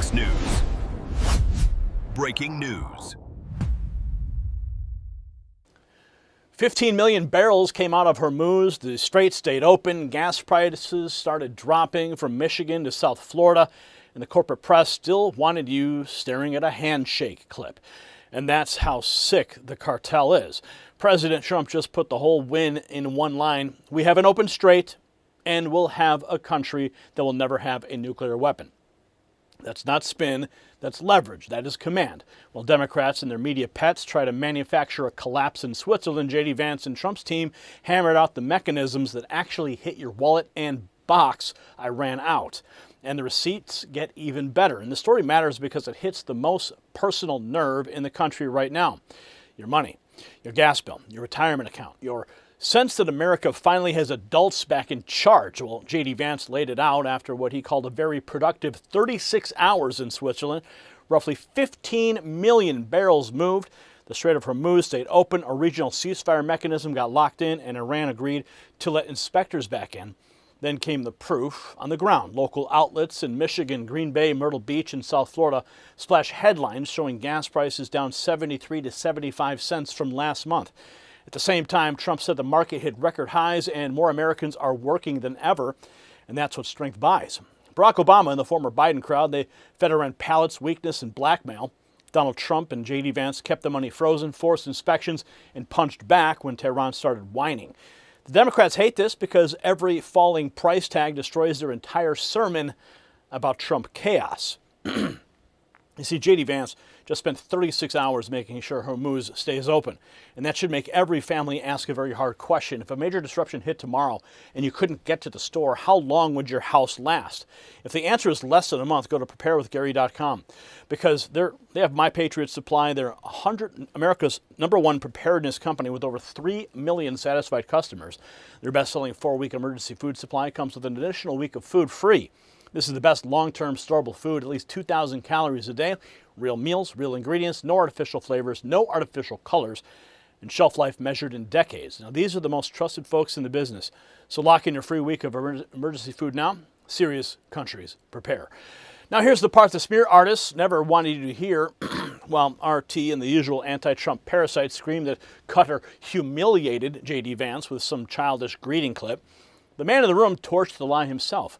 Fox News. Breaking news. 15 million barrels came out of Hormuz. The Strait stayed open. Gas prices started dropping from Michigan to South Florida. And the corporate press still wanted you staring at a handshake clip. And that's how sick the cartel is. President Trump just put the whole win in one line. We have an open strait, and we'll have a country that will never have a nuclear weapon. That's not spin, that's leverage, that is command. While Democrats and their media pets try to manufacture a collapse in Switzerland, JD Vance and Trump's team hammered out the mechanisms that actually hit your wallet and box. I ran out. And the receipts get even better. And the story matters because it hits the most personal nerve in the country right now. Your money, your gas bill, your retirement account, your sense that America finally has adults back in charge. Well, JD Vance laid it out after what he called a very productive 36 hours in Switzerland. Roughly 15 million barrels moved. The Strait of Hormuz stayed open. A regional ceasefire mechanism got locked in, and Iran agreed to let inspectors back in. Then came the proof on the ground. Local outlets in Michigan, Green Bay, Myrtle Beach, and South Florida splashed headlines showing gas prices down 73 to 75 cents from last month. At the same time, Trump said the market hit record highs and more Americans are working than ever, and that's what strength buys. Barack Obama and the former Biden crowd, they fed around pallets, weakness, and blackmail. Donald Trump and JD Vance kept the money frozen, forced inspections, and punched back when Tehran started whining. The Democrats hate this because every falling price tag destroys their entire sermon about Trump chaos. You see, JD Vance just spent 36 hours making sure Hormuz stays open. And that should make every family ask a very hard question. If a major disruption hit tomorrow and you couldn't get to the store, how long would your house last? If the answer is less than a month, go to preparewithgary.com. Because they have My Patriot Supply. They're America's #1 preparedness company with over 3 million satisfied customers. Their best-selling 4-week emergency food supply comes with an additional week of food free. This is the best long-term storable food, at least 2,000 calories a day, real meals, real ingredients, no artificial flavors, no artificial colors, and shelf life measured in decades. Now, these are the most trusted folks in the business. So lock in your free week of emergency food now. Serious countries prepare. Now, here's the part the smear artists never wanted you to hear. While RT and the usual anti-Trump parasites screamed that Qatar humiliated JD Vance with some childish greeting clip, the man in the room torched the lie himself.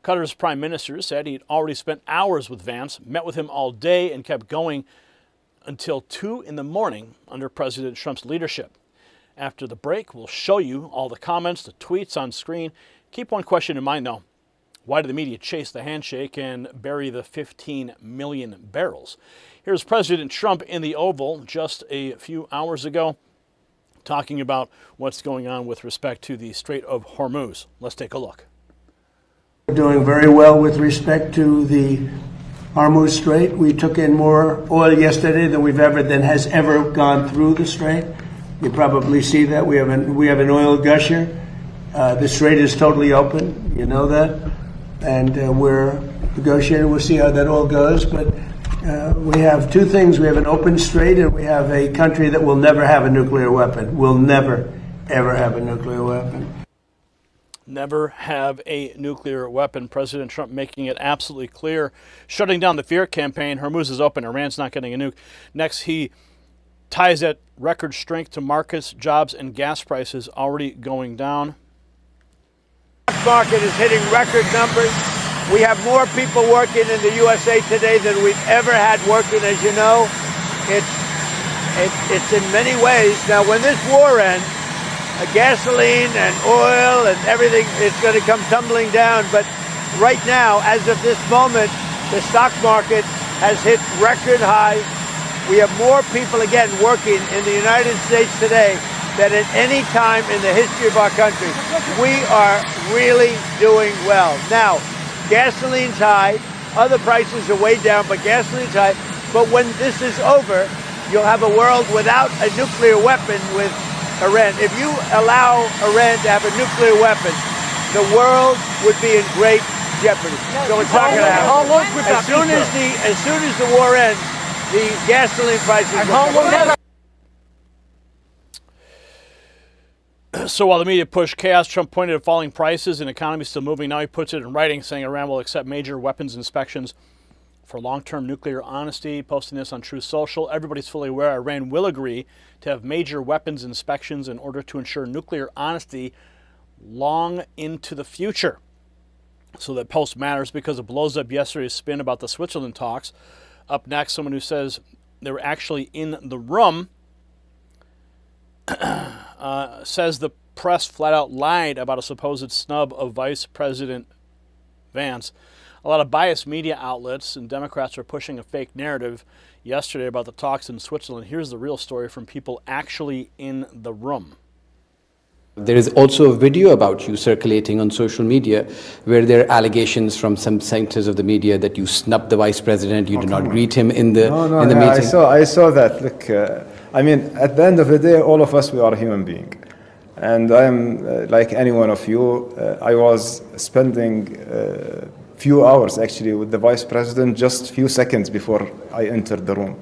Qatar's prime minister said he'd already spent hours with Vance, met with him all day, and kept going until 2 in the morning under President Trump's leadership. After the break, we'll show you all the comments, the tweets on screen. Keep one question in mind, though. Why did the media chase the handshake and bury the 15 million barrels? Here's President Trump in the Oval just a few hours ago talking about what's going on with respect to the Strait of Hormuz. Let's take a look. We're doing very well with respect to the Hormuz Strait. We took in more oil yesterday than has ever gone through the strait. You probably see that we have an oil gusher. The strait is totally open. You know that, and we're negotiating. We'll see how that all goes. But we have two things: we have an open strait, and we have a country that will never have a nuclear weapon. Will never, ever have a nuclear weapon. Never have a nuclear weapon. President Trump making it absolutely clear. Shutting down the fear campaign. Hormuz is open. Iran's not getting a nuke. Next, he ties that record strength to markets, jobs, and gas prices already going down. The market is hitting record numbers. We have more people working in the USA today than we've ever had working, as you know. It's in many ways. Now, when this war ends, gasoline and oil and everything is going to come tumbling down. But right now, as of this moment, the stock market has hit record highs. We have more people, again, working in the United States today than at any time in the history of our country. We are really doing well. Now, gasoline's high. Other prices are way down, but gasoline's high. But when this is over, you'll have a world without a nuclear weapon with Iran. If you allow Iran to have a nuclear weapon, the world would be in great jeopardy. So it's not going to happen. As soon as the war ends, the gasoline prices will come down. So while the media pushed chaos, Trump pointed at falling prices and economy still moving. Now he puts it in writing, saying Iran will accept major weapons inspections for long-term nuclear honesty, posting this on Truth Social. Everybody's fully aware Iran will agree to have major weapons inspections in order to ensure nuclear honesty long into the future. So that post matters because it blows up yesterday's spin about the Switzerland talks. Up next, someone who says they were actually in the room says the press flat out lied about a supposed snub of Vice President Vance. A lot of biased media outlets and Democrats are pushing a fake narrative yesterday about the talks in Switzerland. Here's the real story from people actually in the room. There is also a video about you circulating on social media where there are allegations from some centers of the media that you snubbed the vice president, you did not greet him in the meeting. I saw that. Look, I mean, at the end of the day, all of us, we are a human being. And I am like any one of you. I was spending few hours actually with the vice president just few seconds before I entered the room.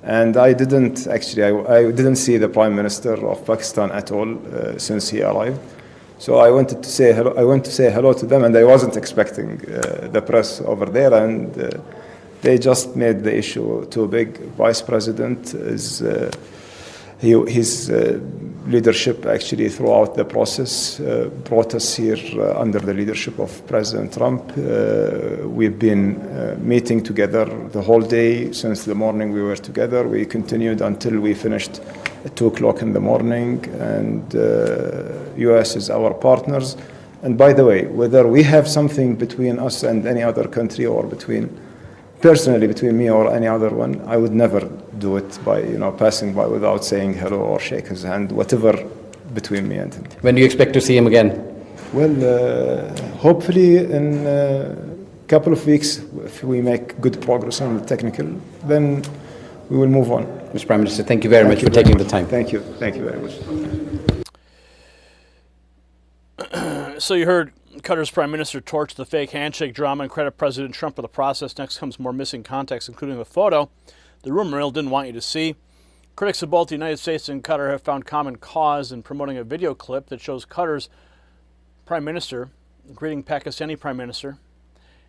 And I didn't actually, I didn't see the Prime Minister of Pakistan at all since he arrived. So I wanted to say hello. I went to say hello to them, and I wasn't expecting the press over there. And they just made the issue too big. Vice President is his leadership actually throughout the process brought us here under the leadership of President Trump. We've been meeting together the whole day since the morning we were together. We continued until we finished at 2 o'clock in the morning, and U.S. is our partners. And by the way, whether we have something between us and any other country or personally between me or any other one, I would never do it by passing by without saying hello or shake his hand, whatever between me and him. When do you expect to see him again? Well, hopefully in a couple of weeks, if we make good progress on the technical, then we will move on. Mr. Prime Minister, thank you very much for taking the time. Thank you. Thank you very much. So you heard Qatar's Prime Minister torch the fake handshake drama and credit President Trump for the process. Next comes more missing context, including a photo the rumor mill didn't want you to see. Critics of both the United States and Qatar have found common cause in promoting a video clip that shows Qatar's Prime Minister greeting Pakistani Prime Minister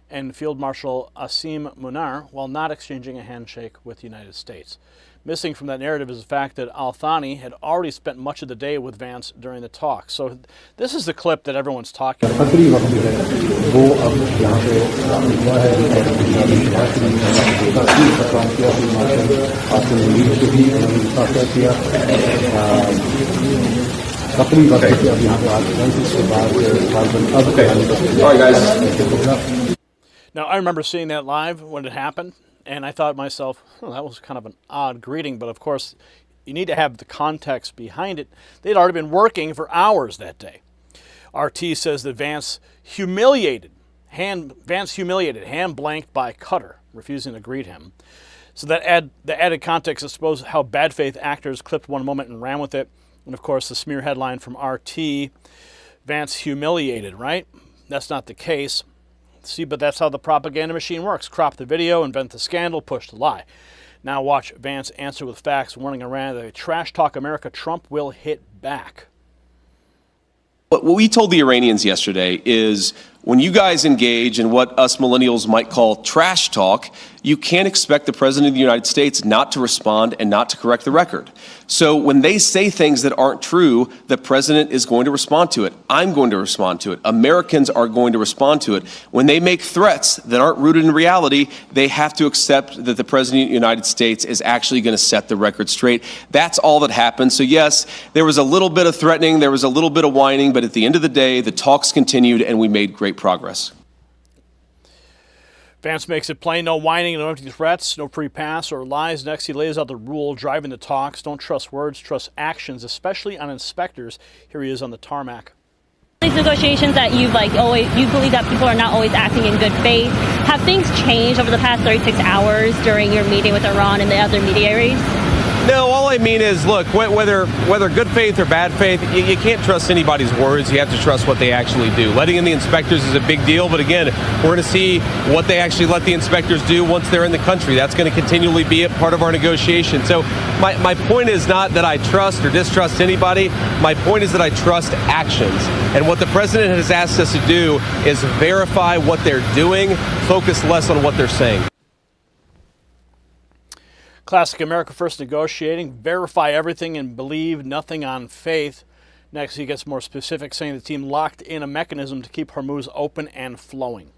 and Field Marshal Asim Munar while not exchanging a handshake with the United States. Missing from that narrative is the fact that Al-Thani had already spent much of the day with Vance during the talk. So this is the clip that everyone's talking about. Now, I remember seeing that live when it happened, and I thought to myself, oh, that was kind of an odd greeting, but of course, you need to have the context behind it. They'd already been working for hours that day. RT says that Vance humiliated, hand-blanked by Qatar, refusing to greet him. So that the added context, I suppose, how bad faith actors clipped one moment and ran with it. And of course, the smear headline from RT, Vance humiliated, right? That's not the case. See, but that's how the propaganda machine works. Crop the video, invent the scandal, push the lie. Now watch Vance answer with facts, warning Iran that trash talk America, Trump will hit back. What we told the Iranians yesterday is when you guys engage in what us millennials might call trash talk, you can't expect the President of the United States not to respond and not to correct the record. So when they say things that aren't true, the President is going to respond to it. I'm going to respond to it. Americans are going to respond to it. When they make threats that aren't rooted in reality, they have to accept that the President of the United States is actually going to set the record straight. That's all that happened. So yes, there was a little bit of threatening, there was a little bit of whining, but at the end of the day, the talks continued and we made great progress. Vance makes it plain, no whining, no empty threats, no free pass or lies. Next, he lays out the rule driving the talks. Don't trust words, trust actions, especially on inspectors. Here he is on the tarmac. These negotiations that you believe that people are not always acting in good faith. Have things changed over the past 36 hours during your meeting with Iran and the other mediaries? No, all I mean is, look, whether good faith or bad faith, you can't trust anybody's words. You have to trust what they actually do. Letting in the inspectors is a big deal, but again, we're going to see what they actually let the inspectors do once they're in the country. That's going to continually be a part of our negotiation. So my point is not that I trust or distrust anybody. My point is that I trust actions. And what the President has asked us to do is verify what they're doing, focus less on what they're saying. Classic America First negotiating, verify everything and believe nothing on faith. Next, he gets more specific, saying the team locked in a mechanism to keep Hormuz open and flowing.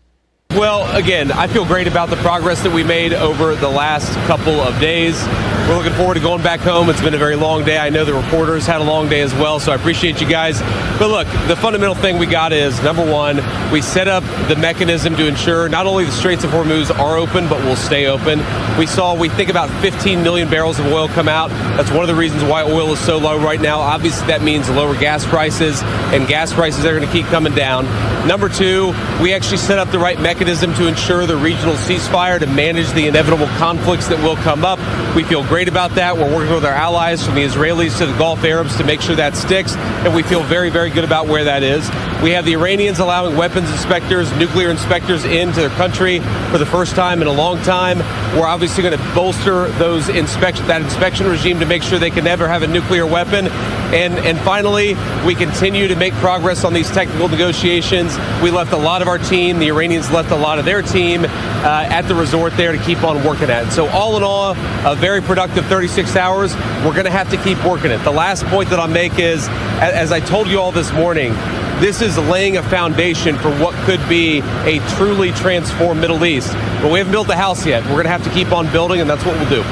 Well, again, I feel great about the progress that we made over the last couple of days. We're looking forward to going back home. It's been a very long day. I know the reporters had a long day as well, so I appreciate you guys. But look, the fundamental thing we got is, number one, we set up the mechanism to ensure not only the Straits of Hormuz are open, but will stay open. We think about 15 million barrels of oil come out. That's one of the reasons why oil is so low right now. Obviously, that means lower gas prices, and gas prices are going to keep coming down. Number two, we actually set up the right mechanism to ensure the regional ceasefire to manage the inevitable conflicts that will come up. We feel great about that. We're working with our allies from the Israelis to the Gulf Arabs to make sure that sticks, and we feel very, very good about where that is. We have the Iranians allowing weapons inspectors, nuclear inspectors into their country for the first time in a long time. We're obviously going to bolster that inspection regime to make sure they can never have a nuclear weapon. And finally, we continue to make progress on these technical negotiations. We left a lot of our team, the Iranians left a lot of their team at the resort there to keep on working at it. So all in all, a very productive 36 hours. We're going to have to keep working it. The last point that I'll make is, as I told you all this morning, this is laying a foundation for what could be a truly transformed Middle East. But we haven't built the house yet. We're going to have to keep on building, and that's what we'll do.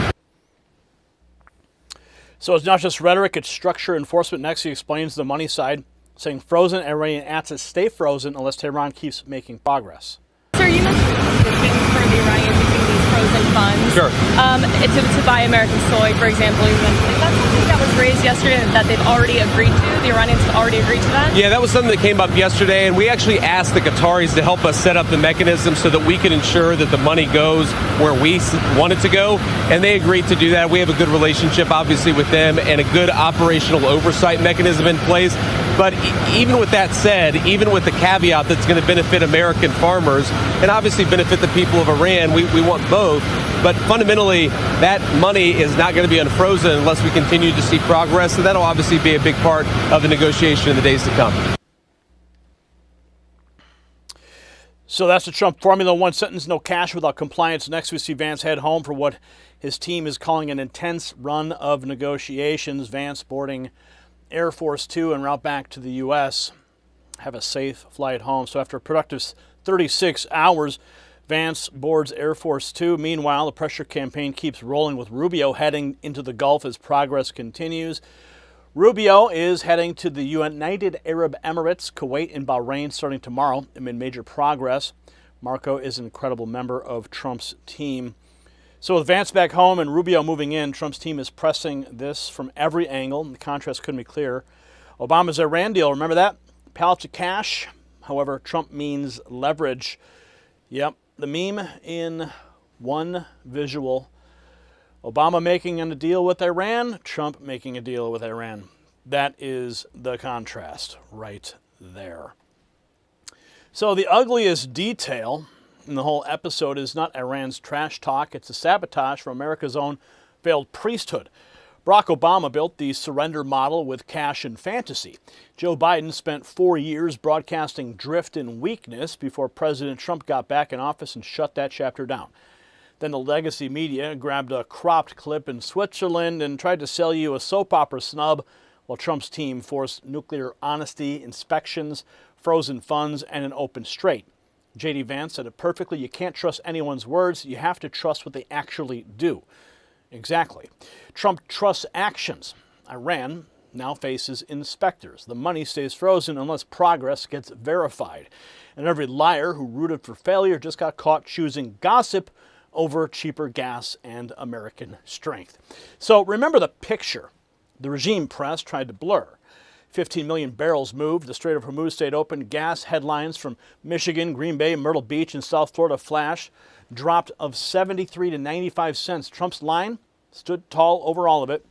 So it's not just rhetoric, it's structure enforcement. Next, he explains the money side, saying frozen Iranian assets stay frozen unless Tehran keeps making progress. Sir, you mentioned looking for the Iranians using these frozen funds to buy American soy, for example. You mentioned that's something that was raised yesterday that they've already agreed to. The Iranians have already agreed to that? Yeah, that was something that came up yesterday, and we actually asked the Qataris to help us set up the mechanism so that we can ensure that the money goes where we want it to go, and they agreed to do that. We have a good relationship, obviously, with them and a good operational oversight mechanism in place. But even with that said, even with the caveat that's going to benefit American farmers and obviously benefit the people of Iran, we want both. But fundamentally, that money is not going to be unfrozen unless we continue to see progress. And that'll obviously be a big part of the negotiation in the days to come. So that's the Trump formula. One sentence, no cash without compliance. Next, we see Vance head home for what his team is calling an intense run of negotiations. Vance boarding Air Force Two en route back to the U.S. Have a safe flight home. So after a productive 36 hours, Vance boards Air Force Two. Meanwhile, the pressure campaign keeps rolling with Rubio heading into the Gulf as progress continues. Rubio is heading to the United Arab Emirates, Kuwait, and Bahrain starting tomorrow amid major progress. Marco is an incredible member of Trump's team. So with Vance back home and Rubio moving in, Trump's team is pressing this from every angle. The contrast couldn't be clearer. Obama's Iran deal, remember that? Pallets of cash. However, Trump means leverage. Yep, the meme in one visual. Obama making a deal with Iran, Trump making a deal with Iran. That is the contrast right there. So the ugliest detail in the whole episode is not Iran's trash talk, it's a sabotage for America's own failed priesthood. Barack Obama built the surrender model with cash and fantasy. Joe Biden spent 4 years broadcasting drift and weakness before President Trump got back in office and shut that chapter down. Then the legacy media grabbed a cropped clip in Switzerland and tried to sell you a soap opera snub, while Trump's team forced nuclear honesty, inspections, frozen funds, and an open strait. JD Vance said it perfectly. You can't trust anyone's words. You have to trust what they actually do. Exactly. Trump trusts actions. Iran now faces inspectors. The money stays frozen unless progress gets verified. And every liar who rooted for failure just got caught choosing gossip over cheaper gas and American strength. So remember the picture the regime press tried to blur. 15 million barrels moved, the Strait of Hormuz stayed open, gas headlines from Michigan, Green Bay, Myrtle Beach, and South Florida flash dropped of 73 to 95 cents. Trump's line stood tall over all of it.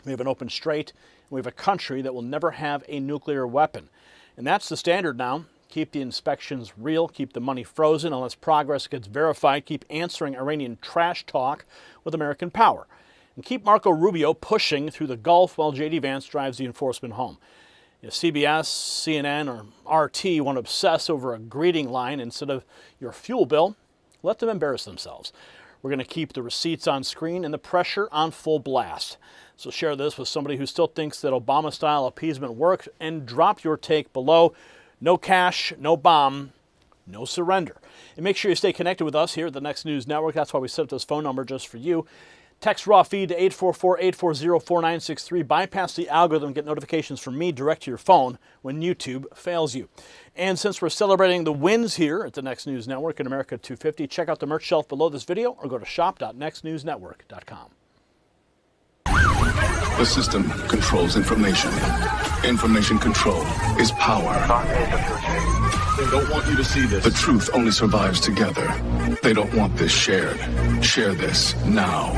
We have an open strait, and we have a country that will never have a nuclear weapon. And that's the standard now. Keep the inspections real, keep the money frozen unless progress gets verified, keep answering Iranian trash talk with American power. And keep Marco Rubio pushing through the Gulf while JD Vance drives the enforcement home. If CBS, CNN, or RT want to obsess over a greeting line instead of your fuel bill, let them embarrass themselves. We're going to keep the receipts on screen and the pressure on full blast. So share this with somebody who still thinks that Obama-style appeasement worked, and drop your take below. No cash, no bomb, no surrender. And make sure you stay connected with us here at the Next News Network. That's why we set up this phone number just for you. Text raw feed to 844-840-4963. Bypass the algorithm, get notifications from me direct to your phone when YouTube fails you. And since we're celebrating the wins here at the Next News Network in America 250, check out the merch shelf below this video or go to shop.nextnewsnetwork.com. The system controls information. Information control is power. They don't want you to see this. The truth only survives together. They don't want this shared. Share this now.